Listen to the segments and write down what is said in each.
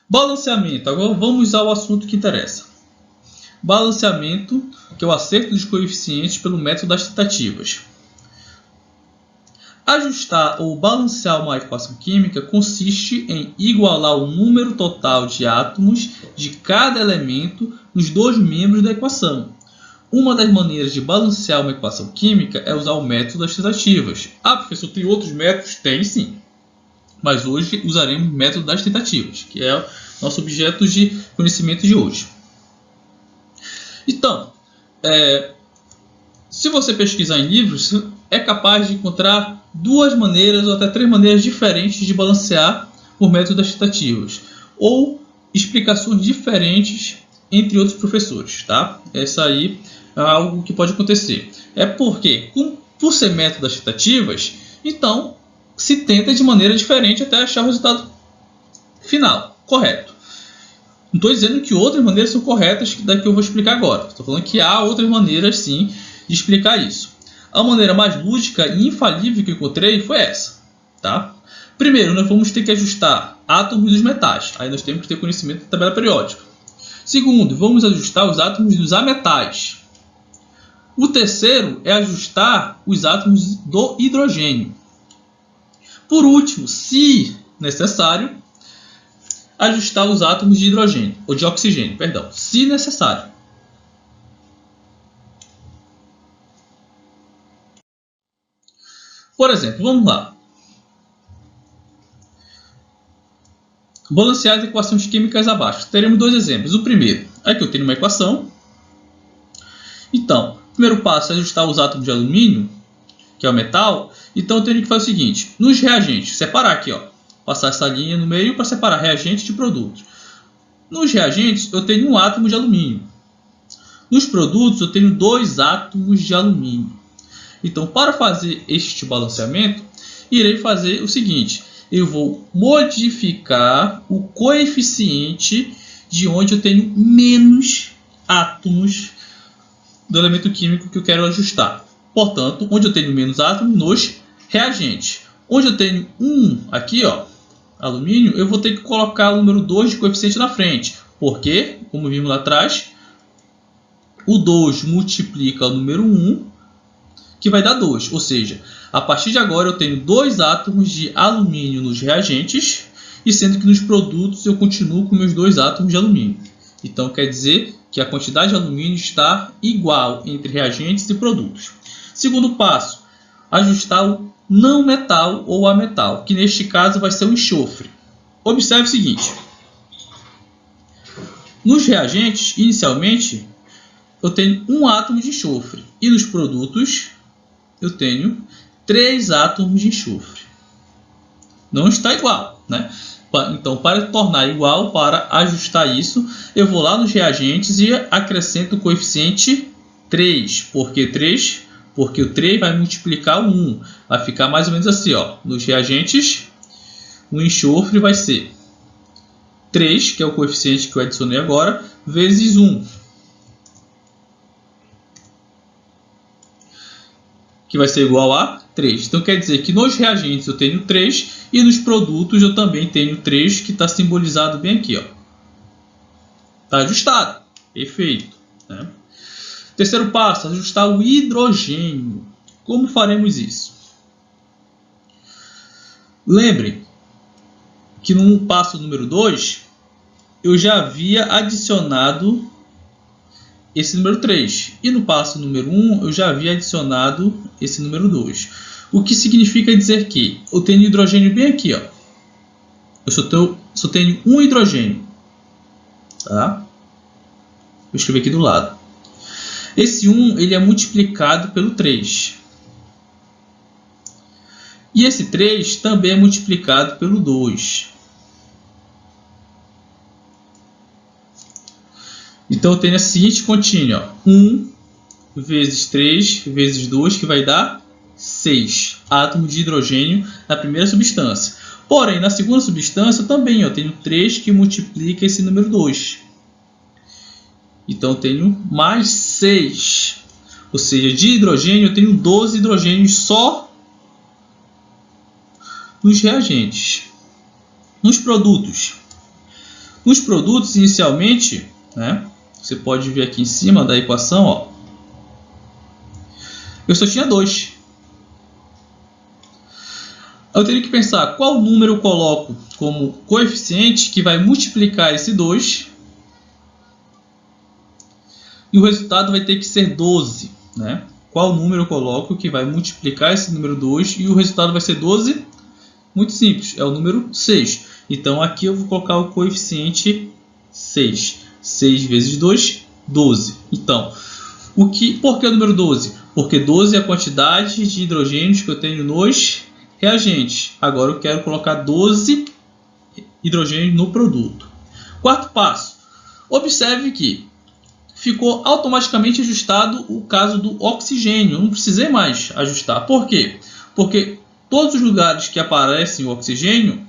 Balanceamento. Agora vamos ao assunto que interessa. Balanceamento, que é o acerto dos coeficientes pelo método das tentativas. Ajustar ou balancear uma equação química consiste em igualar o número total de átomos de cada elemento nos dois membros da equação. Uma das maneiras de balancear uma equação química é usar o método das tentativas. Ah, professor, tem outros métodos? Tem sim. Mas hoje usaremos o método das tentativas, que é o nosso objeto de conhecimento de hoje. Então, se você pesquisar em livros, é capaz de encontrar duas maneiras ou até três maneiras diferentes de balancear por método das tentativas, ou explicações diferentes entre outros professores, tá? Essa aí é algo que pode acontecer. É porque, por ser método das tentativas, então se tenta de maneira diferente até achar o resultado final, correto. Não estou dizendo que outras maneiras são corretas, que daqui eu vou explicar agora. Estou falando que há outras maneiras sim de explicar isso. A maneira mais lúdica e infalível que eu encontrei foi essa, tá? Primeiro, nós vamos ter que ajustar átomos dos metais. Aí nós temos que ter conhecimento da tabela periódica. Segundo, vamos ajustar os átomos dos ametais. O terceiro é ajustar os átomos do hidrogênio. Por último, se necessário, ajustar os átomos de hidrogênio, ou de oxigênio, perdão, se necessário. Por exemplo, vamos lá. Balancear as equações químicas abaixo. Teremos dois exemplos. O primeiro, aqui eu tenho uma equação. Então, o primeiro passo é ajustar os átomos de alumínio, que é o metal. Então, eu tenho que fazer o seguinte. Nos reagentes, separar aqui, ó. Passar essa linha no meio para separar reagentes de produtos. Nos reagentes, eu tenho um átomo de alumínio. Nos produtos, eu tenho 2 átomos de alumínio. Então, para fazer este balanceamento, irei fazer o seguinte. Eu vou modificar o coeficiente de onde eu tenho menos átomos do elemento químico que eu quero ajustar. Portanto, onde eu tenho menos átomos nos reagentes. Onde eu tenho 1 aqui, ó, alumínio, eu vou ter que colocar o número 2 de coeficiente na frente. Porque, como vimos lá atrás, o 2 multiplica o número 1, que vai dar 2. Ou seja, a partir de agora eu tenho 2 átomos de alumínio nos reagentes, e sendo que nos produtos eu continuo com meus 2 átomos de alumínio. Então quer dizer que a quantidade de alumínio está igual entre reagentes e produtos. Segundo passo, ajustar o não metal ou ametal, que neste caso vai ser o enxofre. Observe o seguinte. Nos reagentes, inicialmente, eu tenho 1 átomo de enxofre. E nos produtos, eu tenho 3 átomos de enxofre. Não está igual, né? Então, para tornar igual, para ajustar isso, eu vou lá nos reagentes e acrescento o coeficiente 3. Por que 3? Porque o 3 vai multiplicar o 1. Vai ficar mais ou menos assim, ó. Nos reagentes, o enxofre vai ser 3, que é o coeficiente que eu adicionei agora, vezes 1. Que vai ser igual a 3. Então quer dizer que nos reagentes eu tenho 3 e nos produtos eu também tenho 3, que está simbolizado bem aqui. Está ajustado. Perfeito. Né? Terceiro passo, ajustar o hidrogênio. Como faremos isso? Lembre que no passo número 2 eu já havia adicionado esse número 3. E no passo número 1 eu já havia adicionado esse número 2. O que significa dizer que eu tenho hidrogênio bem aqui. Ó. Eu só tenho um hidrogênio. Tá? Vou escrever aqui do lado. Esse 1 ele é multiplicado pelo 3. E esse 3 também é multiplicado pelo 2. Então eu tenho a seguinte continha, 1 vezes 3 vezes 2, que vai dar 6 átomos de hidrogênio na primeira substância. Porém, na segunda substância também eu tenho 3 que multiplica esse número 2. Então eu tenho mais 6. Ou seja, de hidrogênio eu tenho 12 hidrogênios só nos reagentes. Nos produtos, Nos produtos, inicialmente, né, você pode ver aqui em cima da equação, ó, eu só tinha 2. Eu teria que pensar qual número eu coloco como coeficiente que vai multiplicar esse 2. E o resultado vai ter que ser 12. Né? Qual número eu coloco que vai multiplicar esse número 2 e o resultado vai ser 12? Muito simples, é o número 6. Então aqui eu vou colocar o coeficiente 6. 6 vezes 2, 12. Então, por que o número 12? Porque 12 é a quantidade de hidrogênios que eu tenho nos reagentes. Agora eu quero colocar 12 hidrogênios no produto. Quarto passo. Observe que ficou automaticamente ajustado o caso do oxigênio. Eu não precisei mais ajustar. Por quê? Porque todos os lugares que aparecem o oxigênio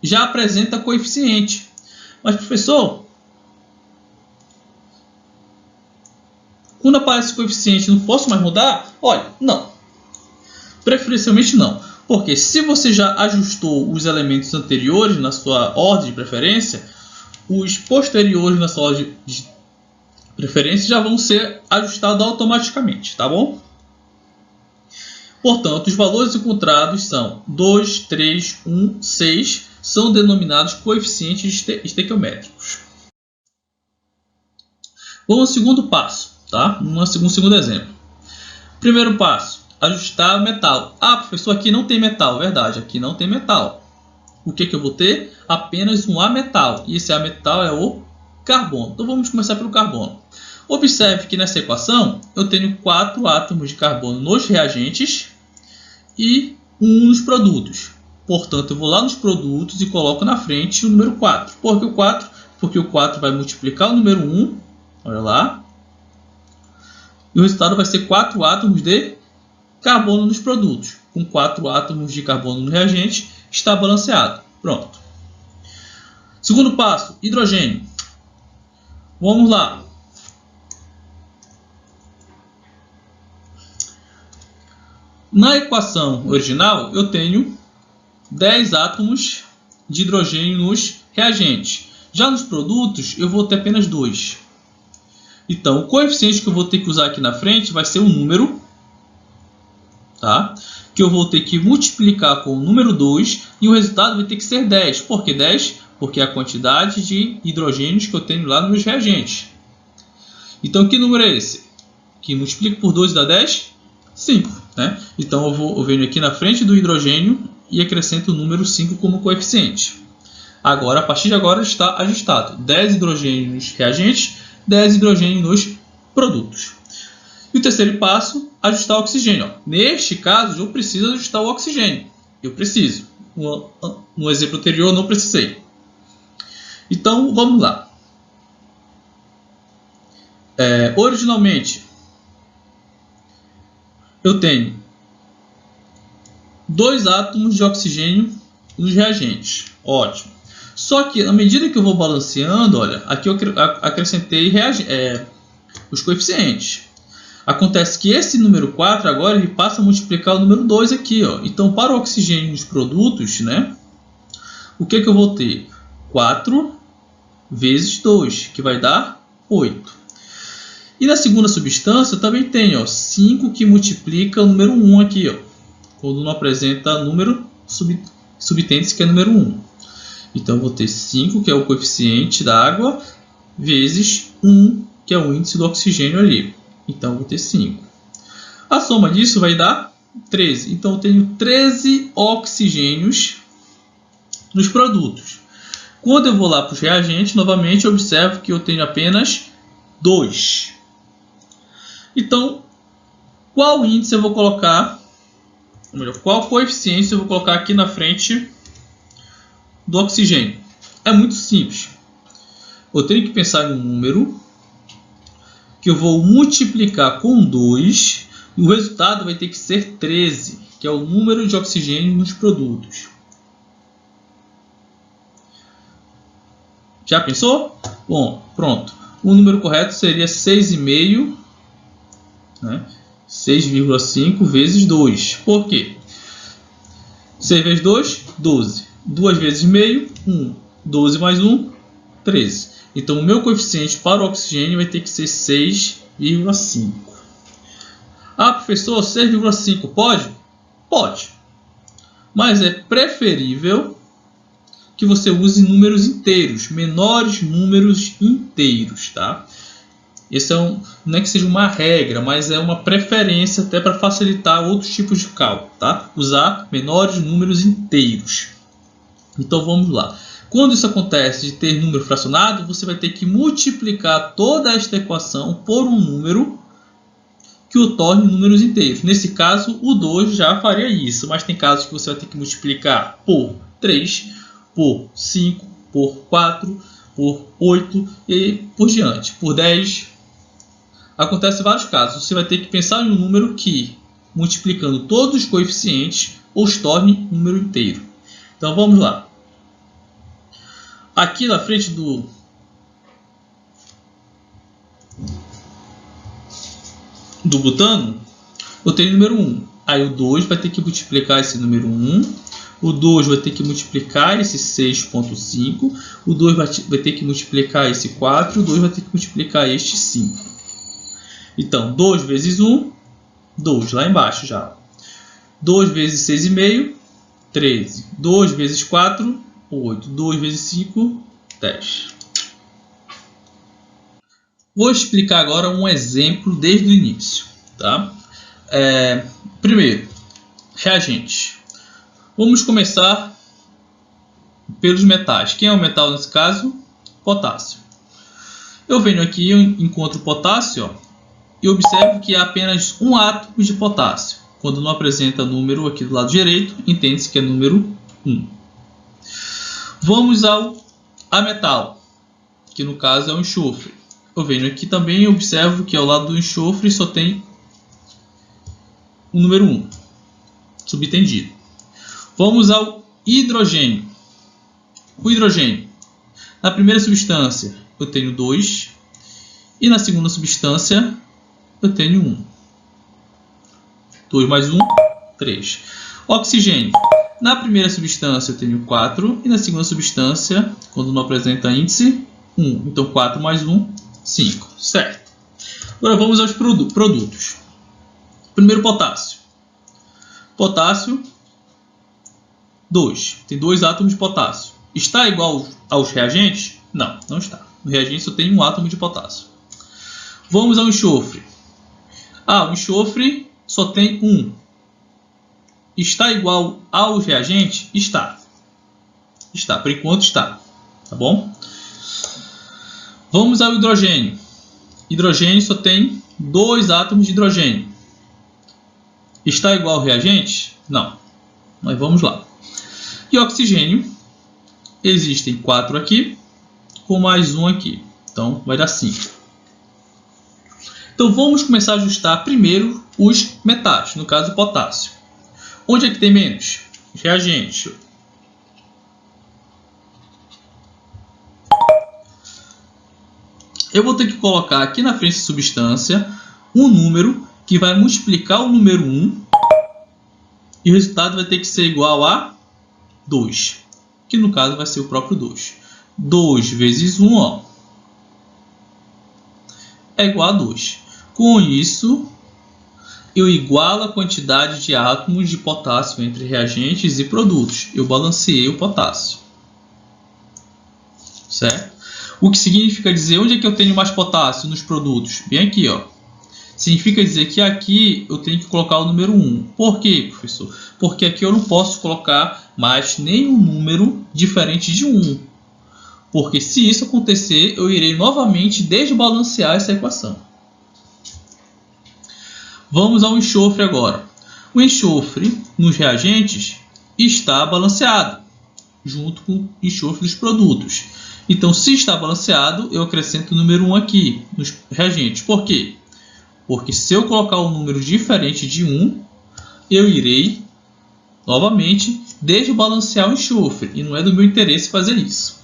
já apresenta coeficiente. Mas, professor, quando aparece o coeficiente, não posso mais mudar? Olha, não. Preferencialmente não. Porque se você já ajustou os elementos anteriores na sua ordem de preferência, os posteriores na sua ordem de preferência já vão ser ajustados automaticamente, tá bom? Portanto, os valores encontrados são 2, 3, 1, 6, são denominados coeficientes estequiométricos. Vamos ao segundo passo, tá? Um segundo exemplo. Primeiro passo, ajustar o metal. Ah, professor, aqui não tem metal. Verdade, aqui não tem metal. O que eu vou ter? Apenas um ametal. E esse ametal é o carbono. Então vamos começar pelo carbono. Observe que nessa equação eu tenho 4 átomos de carbono nos reagentes e 1 nos produtos. Portanto, eu vou lá nos produtos e coloco na frente o número 4. Por que o 4? Porque o 4 vai multiplicar o número 1. Olha lá. E o resultado vai ser 4 átomos de carbono nos produtos. Com 4 átomos de carbono no reagente, está balanceado. Pronto. Segundo passo, hidrogênio. Vamos lá. Na equação original, eu tenho 10 átomos de hidrogênio nos reagentes. Já nos produtos, eu vou ter apenas 2. Então, o coeficiente que eu vou ter que usar aqui na frente vai ser um número, tá? Que eu vou ter que multiplicar com o número 2 e o resultado vai ter que ser 10. Por que 10? Porque é a quantidade de hidrogênios que eu tenho lá nos meus reagentes. Então, que número é esse? Que multiplica por 2 dá 10? 5. Né? Então, eu venho aqui na frente do hidrogênio e acrescento o número 5 como coeficiente. Agora, a partir de agora, está ajustado. 10 hidrogênios nos reagentes, 10 hidrogênios nos produtos. E o terceiro passo, ajustar o oxigênio. Neste caso, eu preciso ajustar o oxigênio. Eu preciso. No exemplo anterior, eu não precisei. Então, vamos lá. Originalmente, eu tenho 2 átomos de oxigênio nos reagentes. Ótimo. Só que, à medida que eu vou balanceando, olha, aqui eu acrescentei os coeficientes. Acontece que esse número 4 agora ele passa a multiplicar o número 2 aqui. Ó. Então, para o oxigênio nos produtos, né, o que eu vou ter? 4 vezes 2, que vai dar 8. E na segunda substância eu também tenho 5 que multiplica o número 1 aqui. Ó, quando não apresenta número subtende-se que é número 1. Então, eu vou ter 5, que é o coeficiente da água, vezes 1, que é o índice do oxigênio ali. Então, eu vou ter 5. A soma disso vai dar 13. Então, eu tenho 13 oxigênios nos produtos. Quando eu vou lá para os reagentes, novamente, eu observo que eu tenho apenas 2. Então, qual índice eu vou colocar, ou melhor, qual coeficiente eu vou colocar aqui na frente do oxigênio? É muito simples. Eu tenho que pensar em um número que eu vou multiplicar com 2 e o resultado vai ter que ser 13, que é o número de oxigênio nos produtos. Já pensou? Bom, pronto. O número correto seria 6,5, né? 6,5 vezes 2. Por quê? 6 vezes 2, 12. 2 vezes meio, 1. 12 mais 1, 13. Então, o meu coeficiente para o oxigênio vai ter que ser 6,5. Ah, professor, 6,5 pode? Pode. Mas é preferível que você use números inteiros, menores números inteiros, tá? Esse não é que seja uma regra, mas é uma preferência até para facilitar outros tipos de cálculo, tá? Usar menores números inteiros. Então vamos lá. Quando isso acontece de ter número fracionado, você vai ter que multiplicar toda esta equação por um número que o torne números inteiros. Nesse caso, o 2 já faria isso, mas tem casos que você vai ter que multiplicar por 3, por 5, por 4, por 8 e por diante, por 10. Acontece em vários casos. Você vai ter que pensar em um número que, multiplicando todos os coeficientes, os torne número inteiro. Então vamos lá. Aqui na frente do butano, eu tenho o número 1. Aí o 2 vai ter que multiplicar esse número 1. O 2 vai ter que multiplicar esse 6,5. O 2 vai ter que multiplicar esse 4. O 2 vai ter que multiplicar este 5. Então, 2 vezes 1, 2 lá embaixo já. 2 vezes 6,5, 13. 2 vezes 4, 8. 2 vezes 5, 10. Vou explicar agora um exemplo desde o início. Tá? Primeiro, reagentes. Vamos começar pelos metais. Quem é o metal nesse caso? Potássio. Eu venho aqui e encontro potássio, ó, e observo que há apenas um átomo de potássio. Quando não apresenta número aqui do lado direito, entende-se que é número 1. Vamos ao metal, que no caso é o enxofre. Eu venho aqui também e observo que ao lado do enxofre só tem o número 1, subentendido. Vamos ao hidrogênio. O hidrogênio. Na primeira substância eu tenho 2 e na segunda substância eu tenho 1. 2 mais 1, 3. Oxigênio. Na primeira substância eu tenho 4 e na segunda substância, quando não apresenta índice, 1. Então 4 mais 1, 5. Certo. Agora vamos aos produtos. Primeiro, potássio. Potássio, 2. Tem 2 átomos de potássio. Está igual aos reagentes? Não, não está. No reagente só tem um átomo de potássio. Vamos ao enxofre. O enxofre só tem 1. Está igual aos reagentes? Está. Está, por enquanto está. Tá bom? Vamos ao hidrogênio. Hidrogênio só tem 2 átomos de hidrogênio. Está igual ao reagente? Não. Mas vamos lá. E oxigênio, existem 4 aqui, com mais 1 aqui. Então vai dar 5. Então vamos começar a ajustar primeiro os metais, no caso o potássio. Onde é que tem menos? Reagente. Eu vou ter que colocar aqui na frente da substância um número que vai multiplicar o número 1 e o resultado vai ter que ser igual a 2, que no caso vai ser o próprio 2. 2 vezes 1, ó, é igual a 2. Com isso, eu igualo a quantidade de átomos de potássio entre reagentes e produtos. Eu balanceei o potássio. Certo? O que significa dizer onde é que eu tenho mais potássio nos produtos? Bem aqui, ó. Significa dizer que aqui eu tenho que colocar o número 1. Por quê, professor? Porque aqui eu não posso colocar mais nenhum número diferente de 1. Porque se isso acontecer, eu irei novamente desbalancear essa equação. Vamos ao enxofre agora. O enxofre nos reagentes está balanceado, junto com o enxofre dos produtos. Então, se está balanceado, eu acrescento o número 1 aqui nos reagentes. Por quê? Porque se eu colocar um número diferente de 1, eu irei novamente desbalancear o enxofre. E não é do meu interesse fazer isso.